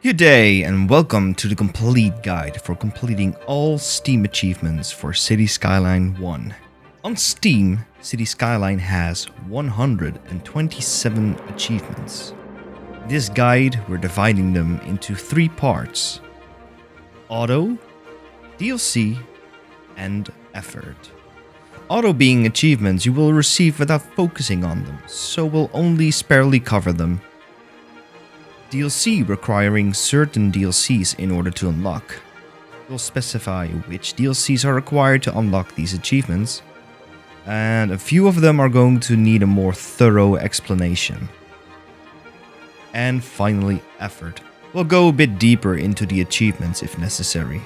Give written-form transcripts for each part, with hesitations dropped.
Good day and welcome to the complete guide for completing all Steam achievements for City Skyline 1. On Steam, City Skyline has 127 achievements. In this guide, we're dividing them into 3 parts: Auto, DLC, and Effort. Auto being achievements you will receive without focusing on them, so we'll only sparely cover them. DLC requiring certain DLCs in order to unlock. We'll specify which DLCs are required to unlock these achievements, and a few of them are going to need a more thorough explanation. And finally, Effort. We'll go a bit deeper into the achievements if necessary.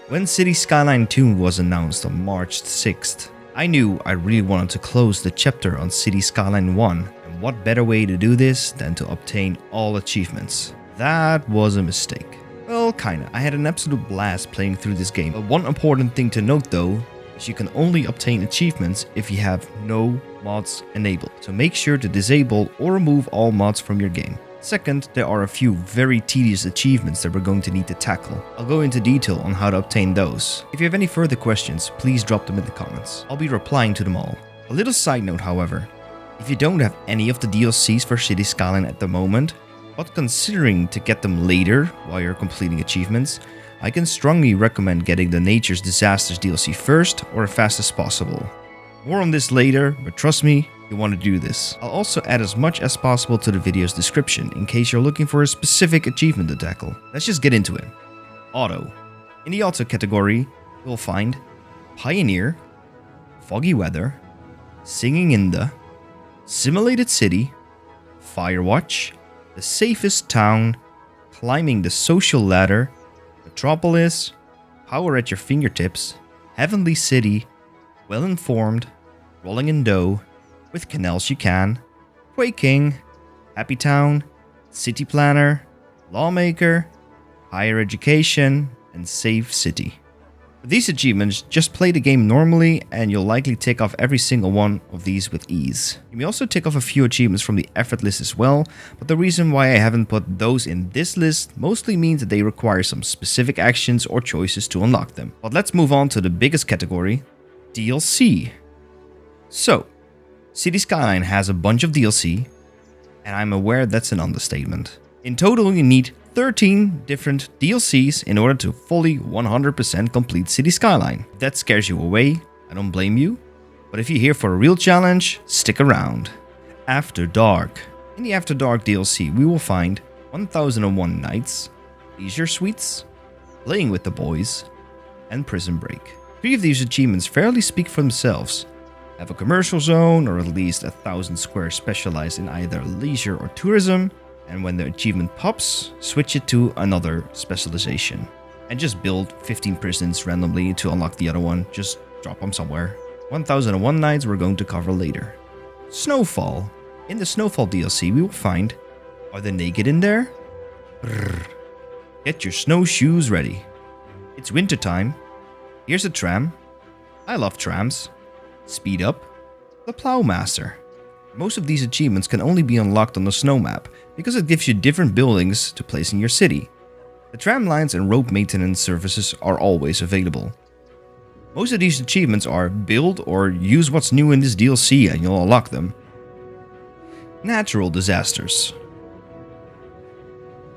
When City Skyline 2 was announced on March 6th, I knew I really wanted to close the chapter on City Skyline 1. What better way to do this than to obtain all achievements? That was a mistake. Well, kinda. I had an absolute blast playing through this game. But one important thing to note though, is you can only obtain achievements if you have no mods enabled. So make sure to disable or remove all mods from your game. Second, there are a few very tedious achievements that we're going to need to tackle. I'll go into detail on how to obtain those. If you have any further questions, please drop them in the comments. I'll be replying to them all. A little side note, however. If you don't have any of the DLCs for City Skyline at the moment, but considering to get them later while you're completing achievements, I can strongly recommend getting the Nature's Disasters DLC first or as fast as possible. More on this later, but trust me, you want to do this. I'll also add as much as possible to the video's description in case you're looking for a specific achievement to tackle. Let's just get into it. Auto. In the Auto category, you'll find Pioneer, Foggy Weather, Singing in the, Simulated City, Firewatch, The Safest Town, Climbing the Social Ladder, Metropolis, Power at Your Fingertips, Heavenly City, Well Informed, Rolling in Dough, With Canals You Can, Quay-King, Happy Town, City Planner, Lawmaker, Higher Education, and Save City. For these achievements, just play the game normally and you'll likely tick off every single one of these with ease. You may also tick off a few achievements from the effort list as well, but the reason why I haven't put those in this list mostly means that they require some specific actions or choices to unlock them. But let's move on to the biggest category, DLC. So, City Skyline has a bunch of DLC, and I'm aware that's an understatement. In total, you need 13 different DLCs in order to fully 100% complete City Skyline. If that scares you away, I don't blame you, but if you're here for a real challenge, stick around. After Dark. In the After Dark DLC, we will find 1001 Nights, Leisure Suites, Playing with the Boys, and Prison Break. 3 of these achievements fairly speak for themselves. Have a commercial zone or at least 1,000 squares specialized in either leisure or tourism, and when the achievement pops, switch it to another specialization. And just build 15 prisons randomly to unlock the other one, just drop them somewhere. 1001 Nights we're going to cover later. Snowfall. In the Snowfall DLC we will find, are they naked in there? Brrr. Get your snowshoes ready. It's wintertime. Here's a tram. I love trams. Speed up. The Plowmaster. Most of these achievements can only be unlocked on the snow map, because it gives you different buildings to place in your city. The tram lines and road maintenance services are always available. Most of these achievements are build or use what's new in this DLC and you'll unlock them. Natural Disasters.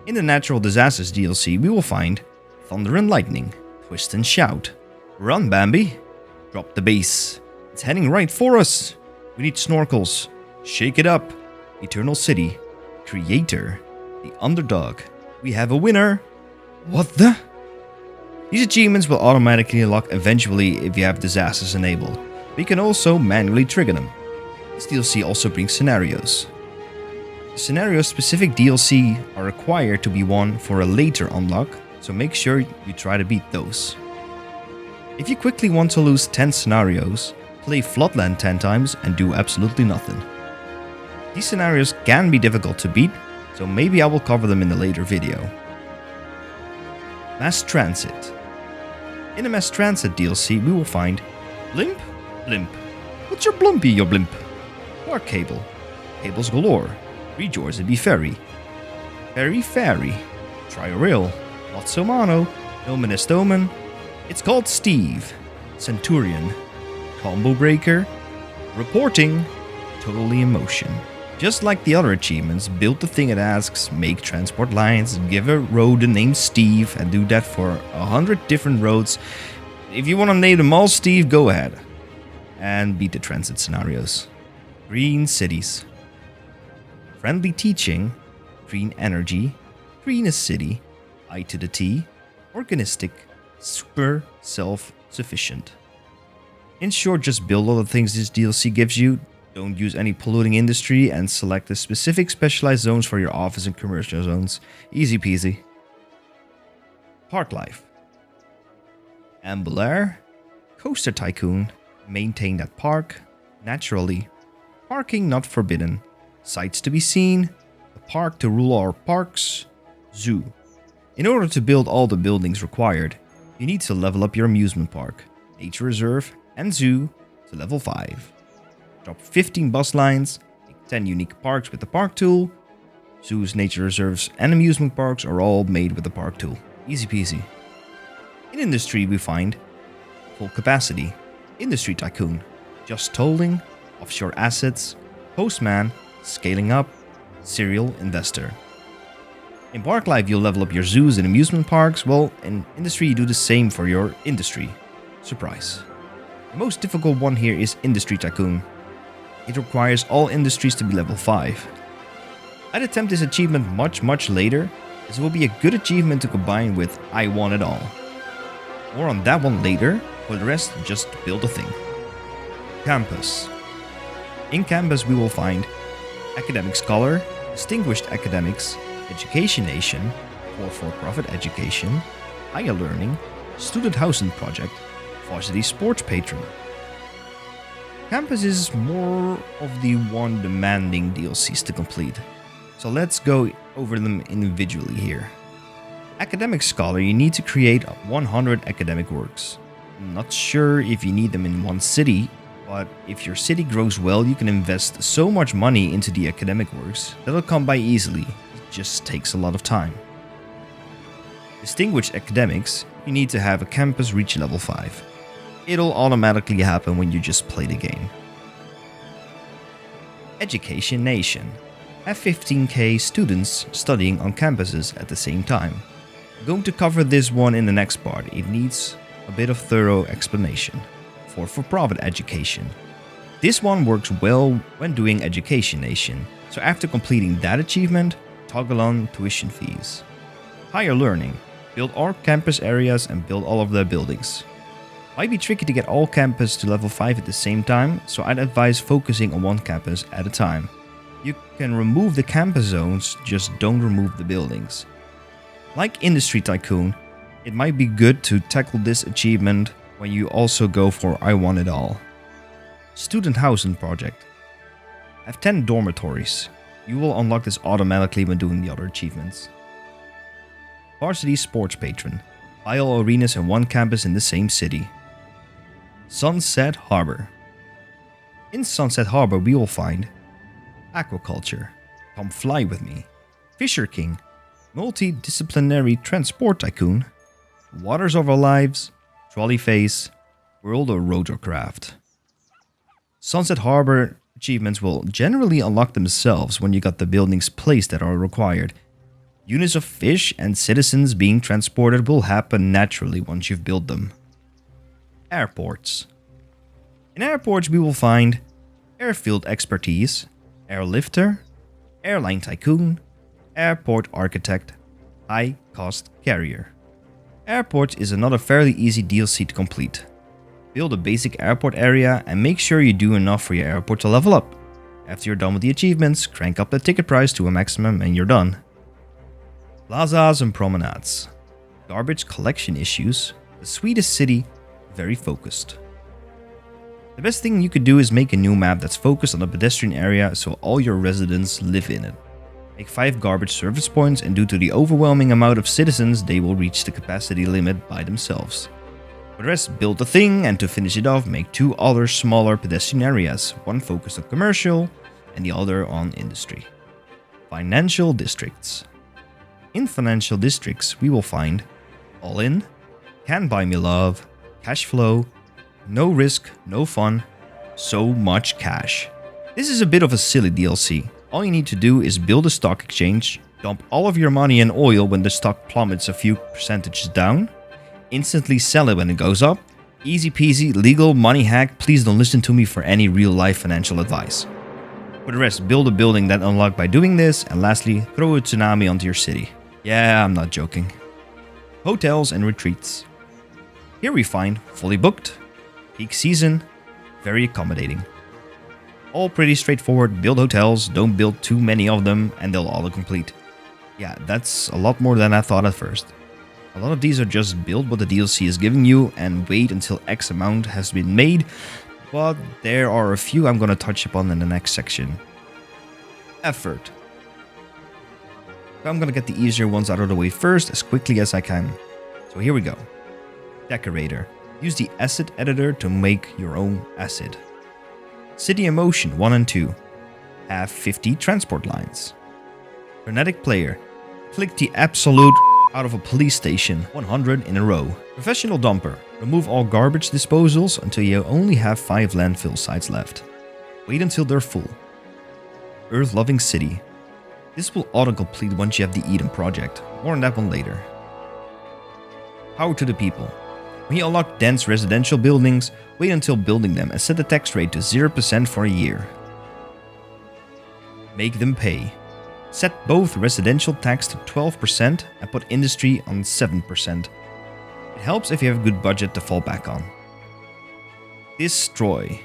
In the Natural Disasters DLC we will find Thunder and Lightning, Twist and Shout, Run Bambi, Drop the Bass, It's Heading Right for Us, We Need Snorkels, Shake It Up, Eternal City, Creator, The Underdog. We have a winner. What the? These achievements will automatically unlock eventually if you have disasters enabled, but you can also manually trigger them. This DLC also brings scenarios. The scenario-specific DLC are required to be won for a later unlock, so make sure you try to beat those. If you quickly want to lose 10 scenarios, play Floodland 10 times and do absolutely nothing. These scenarios can be difficult to beat, so maybe I will cover them in a later video. Mass Transit. In the Mass Transit DLC we will find Blimp, Blimp. What's your Blimpy, your Blimp? Quark Cable, Cables Galore, Rejoice and Be Ferry, Ferry Fairy, Try a rail. Not so mono. No Ministerman. It's called Steve. Centurion. Combo breaker. Reporting. Totally in motion. Just like the other achievements, build the thing it asks, make transport lines, give a road the name Steve, and do that for 100 different roads. If you want to name them all Steve, go ahead. And beat the transit scenarios. Green cities. Friendly teaching. Green energy. Green is city. I to the T. Organistic. Super self-sufficient. In short, just build all the things this DLC gives you. Don't use any polluting industry and select the specific specialized zones for your office and commercial zones. Easy peasy. Park life. Ambulair. Coaster Tycoon. Maintain that park. Naturally. Parking not forbidden. Sights to be seen. A park to rule our parks. Zoo. In order to build all the buildings required, you need to level up your amusement park, nature reserve, and zoo to level 5. Drop 15 bus lines, make 10 unique parks with the park tool. Zoos, nature reserves, and amusement parks are all made with the park tool. Easy peasy. In industry we find full capacity, industry tycoon, just tolling, offshore assets, postman, scaling up, serial investor. In park life you'll level up your zoos and amusement parks. Well, in industry you do the same for your industry. Surprise. The most difficult one here is industry tycoon. It requires all industries to be level 5. I'd attempt this achievement much later, as it will be a good achievement to combine with I Want It All. More on that one later. For the rest, just build a thing. Campus. In campus we will find Academic Scholar, Distinguished Academics, Education Nation, for-profit education, Higher Learning, Student Housing Project, Varsity Sports Patron. Campus is more of the one demanding DLCs to complete, so let's go over them individually here. Academic Scholar, you need to create 100 academic works. I'm not sure if you need them in one city, but if your city grows well, you can invest so much money into the academic works that it'll come by easily. It just takes a lot of time. Distinguished Academics, you need to have a campus reach level 5. It'll automatically happen when you just play the game. Education Nation. Have 15k students studying on campuses at the same time. I'm going to cover this one in the next part. It needs a bit of thorough explanation. For-profit education. This one works well when doing Education Nation, so after completing that achievement, toggle on tuition fees. Higher Learning. Build all campus areas and build all of their buildings. Might be tricky to get all campus to level 5 at the same time, so I'd advise focusing on one campus at a time. You can remove the campus zones, just don't remove the buildings. Like Industry Tycoon, it might be good to tackle this achievement when you also go for I Want It All. Student Housing Project. Have 10 dormitories. You will unlock this automatically when doing the other achievements. Varsity Sports Patron. Buy all arenas in one campus in the same city. Sunset Harbor. In Sunset Harbor we will find Aquaculture. Come fly with me. Fisher King. Multidisciplinary Transport Tycoon. Waters of Our Lives. Trolley Face. World of Rotorcraft. Sunset Harbor achievements will generally unlock themselves when you got the buildings placed that are required. Units of fish and citizens being transported will happen naturally once you've built them. Airports. In airports we will find Airfield Expertise, Airlifter, Airline Tycoon, Airport Architect, High Cost Carrier. Airports is another fairly easy DLC to complete. Build a basic airport area and make sure you do enough for your airport to level up. After you're done with the achievements, crank up the ticket price to a maximum and you're done. Plazas and Promenades. Garbage collection issues, the sweetest city, very focused. The best thing you could do is make a new map that's focused on the pedestrian area so all your residents live in it. Make 5 garbage service points, and due to the overwhelming amount of citizens, they will reach the capacity limit by themselves. For the rest, build the thing, and to finish it off, make 2 other smaller pedestrian areas, one focused on commercial and the other on industry. Financial districts. In financial districts, we will find All In, Can't Buy Me Love, Cash Flow, No Risk, No Fun, So Much Cash. This is a bit of a silly DLC. All you need to do is build a stock exchange, dump all of your money in oil when the stock plummets a few percentages down, instantly sell it when it goes up. Easy peasy, legal money hack. Please don't listen to me for any real life financial advice. For the rest, build a building that unlock by doing this, and lastly, throw a tsunami onto your city. Yeah, I'm not joking. Hotels and retreats. Here we find fully booked, peak season, very accommodating. All pretty straightforward. Build hotels, don't build too many of them, and they'll auto-complete. Yeah, that's a lot more than I thought at first. A lot of these are just build what the DLC is giving you and wait until X amount has been made, but there are a few I'm gonna touch upon in the next section. Effort. So I'm gonna get the easier ones out of the way first as quickly as I can. So here we go. Decorator. Use the asset editor to make your own asset. City Emotion 1 and 2. Have 50 transport lines. Frenetic Player. Click the absolute out of a police station 100 in a row. Professional Dumper. Remove all garbage disposals until you only have 5 landfill sites left. Wait until they're full. Earth Loving City. This will auto-complete once you have the Eden project. More on that one later. Power to the people. When you unlock dense residential buildings, wait until building them and set the tax rate to 0% for a year. Make them pay. Set both residential tax to 12% and put industry on 7%. It helps if you have a good budget to fall back on. Destroy.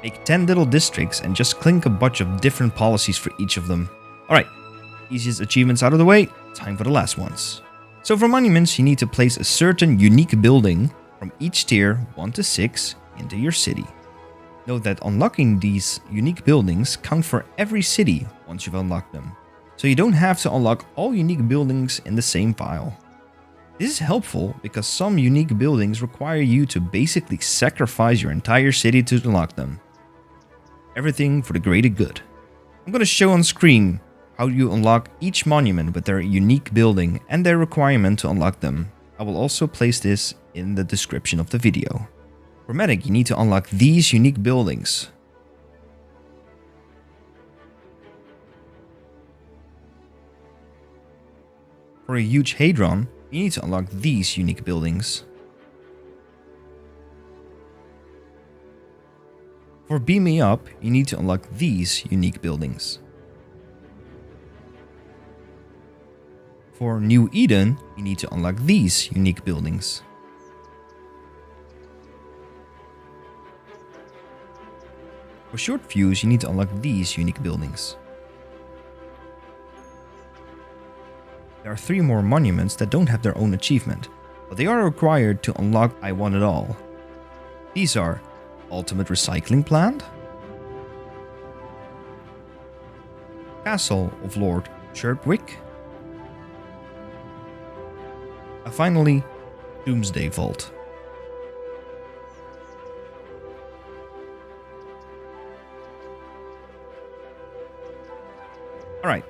Make 10 little districts and just clink a bunch of different policies for each of them. Alright, easiest achievements out of the way, time for the last ones. So for monuments, you need to place a certain unique building from each tier 1 to 6 into your city. Note that unlocking these unique buildings count for every city once you've unlocked them. So you don't have to unlock all unique buildings in the same file. This is helpful because some unique buildings require you to basically sacrifice your entire city to unlock them. Everything for the greater good. I'm going to show on screen how you unlock each monument with their unique building and their requirement to unlock them. I will also place this in the description of the video. For Medic, you need to unlock these unique buildings. For a huge Hadron, you need to unlock these unique buildings. For Beam Me Up, you need to unlock these unique buildings. For New Eden, you need to unlock these unique buildings. For Short Fuse, you need to unlock these unique buildings. There are 3 more monuments that don't have their own achievement, but they are required to unlock I Want It All. These are Ultimate Recycling Plant, Castle of Lord Chirpwick, and finally, Doomsday Vault. Alright,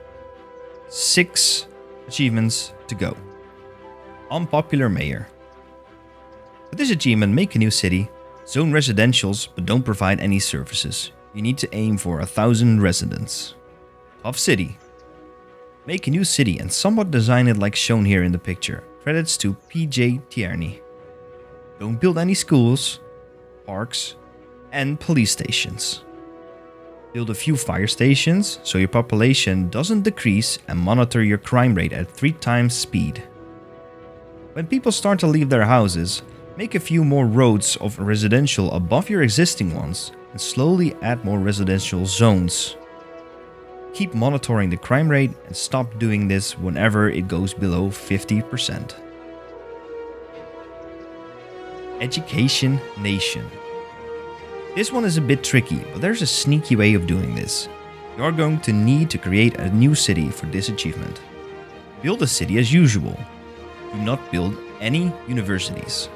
6 achievements to go. Unpopular Mayor. For this achievement, make a new city, zone residentials but don't provide any services. You need to aim for 1,000 residents. Tough City. Make a new city and somewhat design it like shown here in the picture. Credits to PJ Tierney. Don't build any schools, parks, and police stations. Build a few fire stations so your population doesn't decrease and monitor your crime rate at 3 times speed. When people start to leave their houses, make a few more roads of residential above your existing ones and slowly add more residential zones. Keep monitoring the crime rate and stop doing this whenever it goes below 50%. Education Nation. This one is a bit tricky, but there's a sneaky way of doing this. You are going to need to create a new city for this achievement. Build a city as usual. Do not build any universities.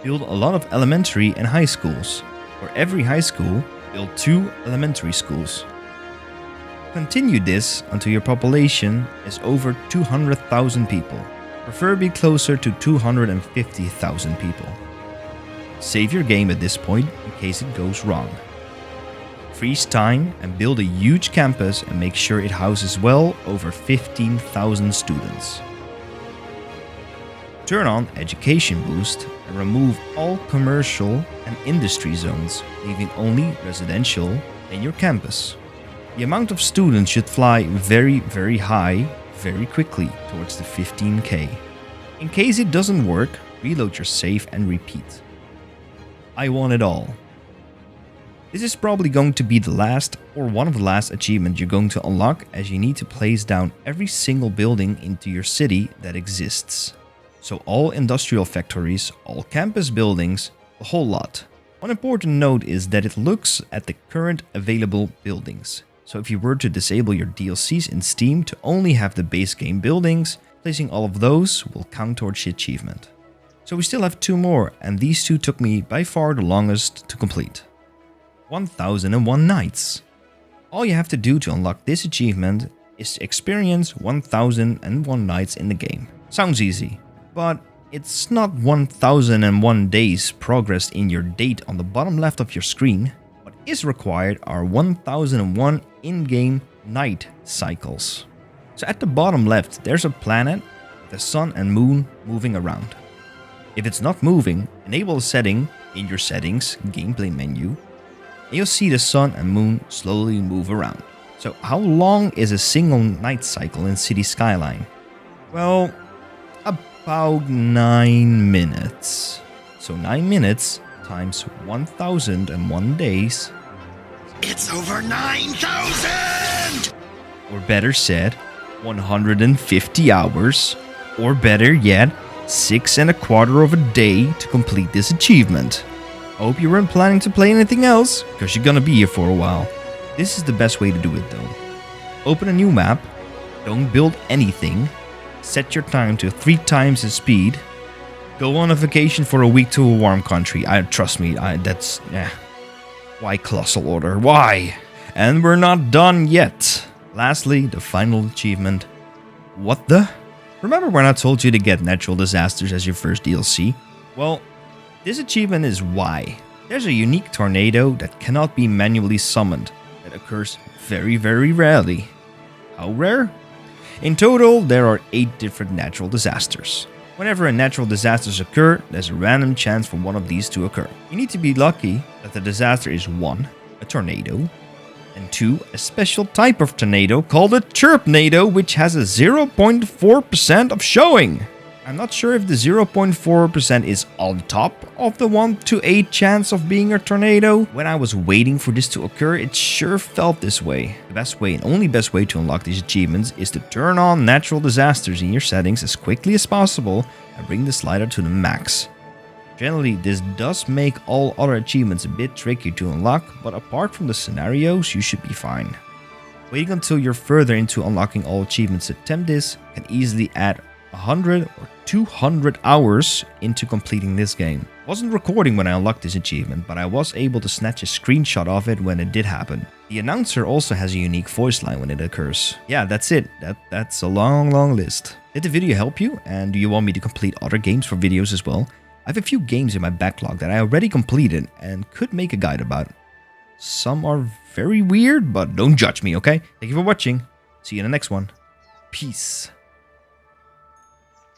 Build a lot of elementary and high schools. For every high school, build 2 elementary schools. Continue this until your population is over 200,000 people, preferably closer to 250,000 people. Save your game at this point in case it goes wrong. Freeze time and build a huge campus and make sure it houses well over 15,000 students. Turn on Education Boost and remove all commercial and industry zones, leaving only residential in your campus. The amount of students should fly very high very quickly towards the 15k. In case it doesn't work, reload your save and repeat. I want it all. This is probably going to be the last or one of the last achievements you're going to unlock, as you need to place down every single building into your city that exists. So all industrial factories, all campus buildings, a whole lot. One important note is that it looks at the current available buildings. So if you were to disable your DLCs in Steam to only have the base game buildings, placing all of those will count towards the achievement. So we still have 2 more, and these 2 took me by far the longest to complete. 1001 nights. All you have to do to unlock this achievement is to experience 1001 nights in the game. Sounds easy, but it's not 1001 days progressed in your date on the bottom left of your screen. What is required are 1001 in-game night cycles. So at the bottom left, there's a planet, the sun and moon moving around. If it's not moving, enable a setting in your settings gameplay menu, and you'll see the sun and moon slowly move around. So how long is a single night cycle in City Skyline? Well, about 9 minutes. So 9 minutes times 1001 days. It's over 9,000! Or better said, 150 hours. Or better yet, 6 1/4 of a day to complete this achievement. Hope you weren't planning to play anything else, because you're gonna be here for a while. This is the best way to do it though. Open a new map, don't build anything, set your time to 3 times the speed, go on a vacation for a week to a warm country. Trust me, why Colossal Order? Why? And we're not done yet. Lastly, the final achievement. What the? Remember when I told you to get natural disasters as your first DLC? Well, this achievement is why. There's a unique tornado that cannot be manually summoned, that occurs very rarely. How rare? In total, there are 8 different natural disasters. Whenever a natural disasters occur, there's a random chance for one of these to occur. You need to be lucky that the disaster is 1, a tornado, and 2, a special type of tornado called a chirpnado, which has a 0.4% of showing. I'm not sure if the 0.4% is on top of the 1 to 8 chance of being a tornado. When I was waiting for this to occur, it sure felt this way. The best way and only best way to unlock these achievements is to turn on natural disasters in your settings as quickly as possible and bring the slider to the max. Generally, this does make all other achievements a bit tricky to unlock, but apart from the scenarios, you should be fine. Waiting until you're further into unlocking all achievements to attempt this can easily add 100 or 200 hours into completing this game. Wasn't recording when I unlocked this achievement, but I was able to snatch a screenshot of it when it did happen. The announcer also has a unique voice line when it occurs. Yeah, that's it. That's a long list. Did the video help you? And do you want me to complete other games for videos as well? I have a few games in my backlog that I already completed and could make a guide about. Some are very weird, but don't judge me, okay? Thank you for watching. See you in the next one. Peace.